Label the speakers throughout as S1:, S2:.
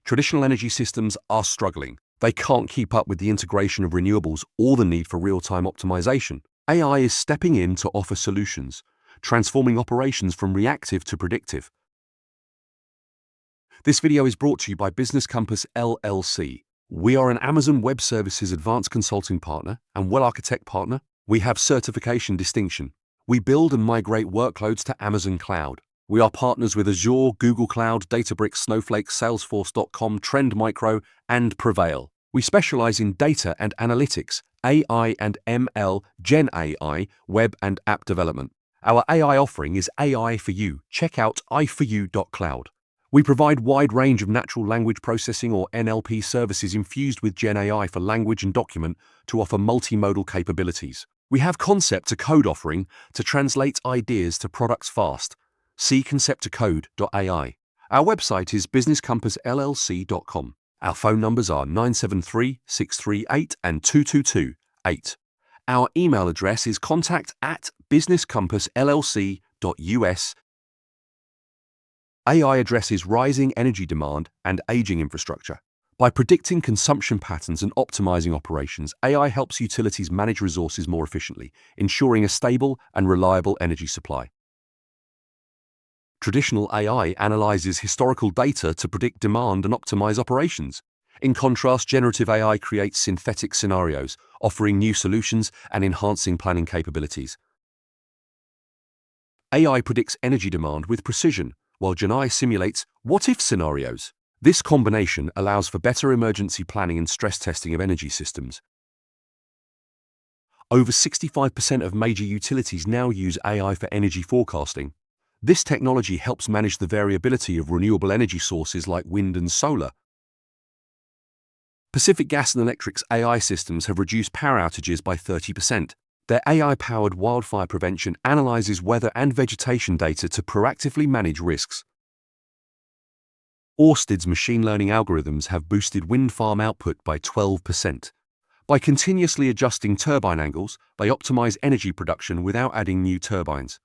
S1: Traditional energy systems are struggling. They can't keep up with the integration of renewables or the need for real-time optimization. AI is stepping in to offer solutions, transforming operations from reactive to predictive. This video is brought to you by BusinessCompassLLC. We are an Amazon Web Services advanced consulting partner and well-architect partner. We have certification distinction. We build and migrate workloads to Amazon Cloud. We are partners with Azure, Google Cloud, Databricks, Snowflake, Salesforce.com, Trend Micro, and Prevail. We specialize in data and analytics, AI and ML, GenAI, web and app development. Our AI offering is AI for You. Check out iforyou.cloud. We provide wide range of natural language processing or NLP services infused with GenAI for language and document to offer multimodal capabilities. We have concept to code offering to translate ideas to products fast. See concept2code.ai. Our website is businesscompassllc.com. Our phone numbers are 973-638 and 222-8. Our email address is contact@businesscompassllc.us. AI addresses rising energy demand and aging infrastructure. By predicting consumption patterns and optimizing operations, AI helps utilities manage resources more efficiently, ensuring a stable and reliable energy supply. Traditional AI analyzes historical data to predict demand and optimize operations. In contrast, generative AI creates synthetic scenarios, offering new solutions and enhancing planning capabilities. AI predicts energy demand with precision, while GenAI simulates what-if scenarios. This combination allows for better emergency planning and stress testing of energy systems. Over 65% of major utilities now use AI for energy forecasting. This technology helps manage the variability of renewable energy sources like wind and solar. Pacific Gas and Electric's AI systems have reduced power outages by 30%. Their AI-powered wildfire prevention analyzes weather and vegetation data to proactively manage risks. Ørsted's machine learning algorithms have boosted wind farm output by 12%. By continuously adjusting turbine angles, they optimize energy production without adding new turbines.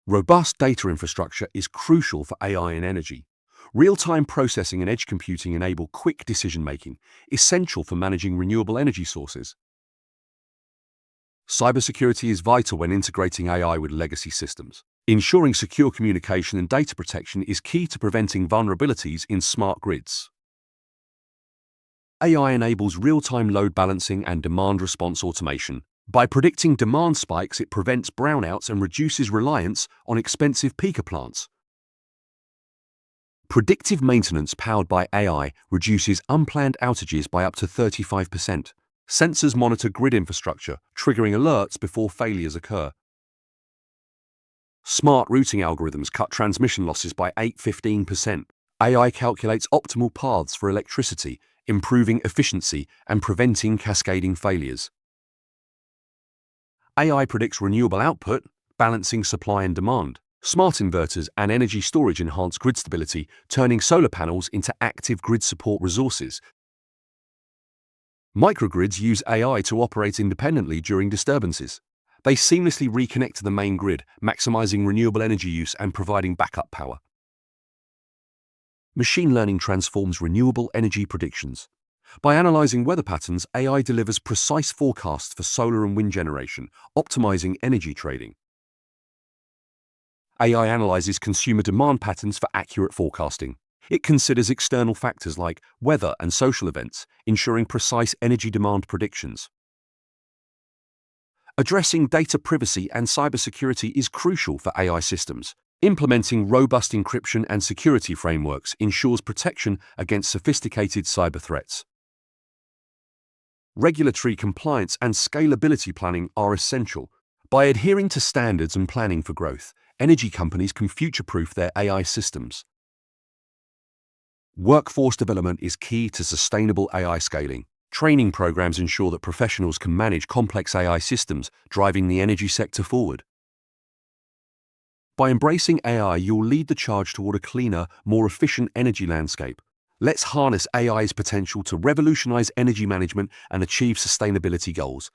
S1: Robust data infrastructure is crucial for AI and energy. Real-time processing and edge computing enable quick decision-making, essential for managing renewable energy sources. Cybersecurity is vital when integrating AI with legacy systems. Ensuring secure communication and data protection is key to preventing vulnerabilities in smart grids. AI enables real-time load balancing and demand response automation. By predicting demand spikes, it prevents brownouts and reduces reliance on expensive peaker plants. Predictive maintenance powered by AI reduces unplanned outages by up to 35%. Sensors monitor grid infrastructure, triggering alerts before failures occur. Smart routing algorithms cut transmission losses by 8–15%. AI calculates optimal paths for electricity, improving efficiency and preventing cascading failures. AI predicts renewable output, balancing supply and demand. Smart inverters and energy storage enhance grid stability, turning solar panels into active grid support resources. Microgrids use AI to operate independently during disturbances. They seamlessly reconnect to the main grid, maximizing renewable energy use and providing backup power. Machine learning transforms renewable energy predictions. By analyzing weather patterns, AI delivers precise forecasts for solar and wind generation, optimizing energy trading. AI analyzes consumer demand patterns for accurate forecasting. It considers external factors like weather and social events, ensuring precise energy demand predictions. Addressing data privacy and cybersecurity is crucial for AI systems. Implementing robust encryption and security frameworks ensures protection against sophisticated cyber threats. Regulatory compliance and scalability planning are essential. By adhering to standards and planning for growth, energy companies can future-proof their AI systems. Workforce development is key to sustainable AI scaling. Training programs ensure that professionals can manage complex AI systems, driving the energy sector forward. By embracing AI, you'll lead the charge toward a cleaner, more efficient energy landscape. Let's harness AI's potential to revolutionize energy management and achieve sustainability goals.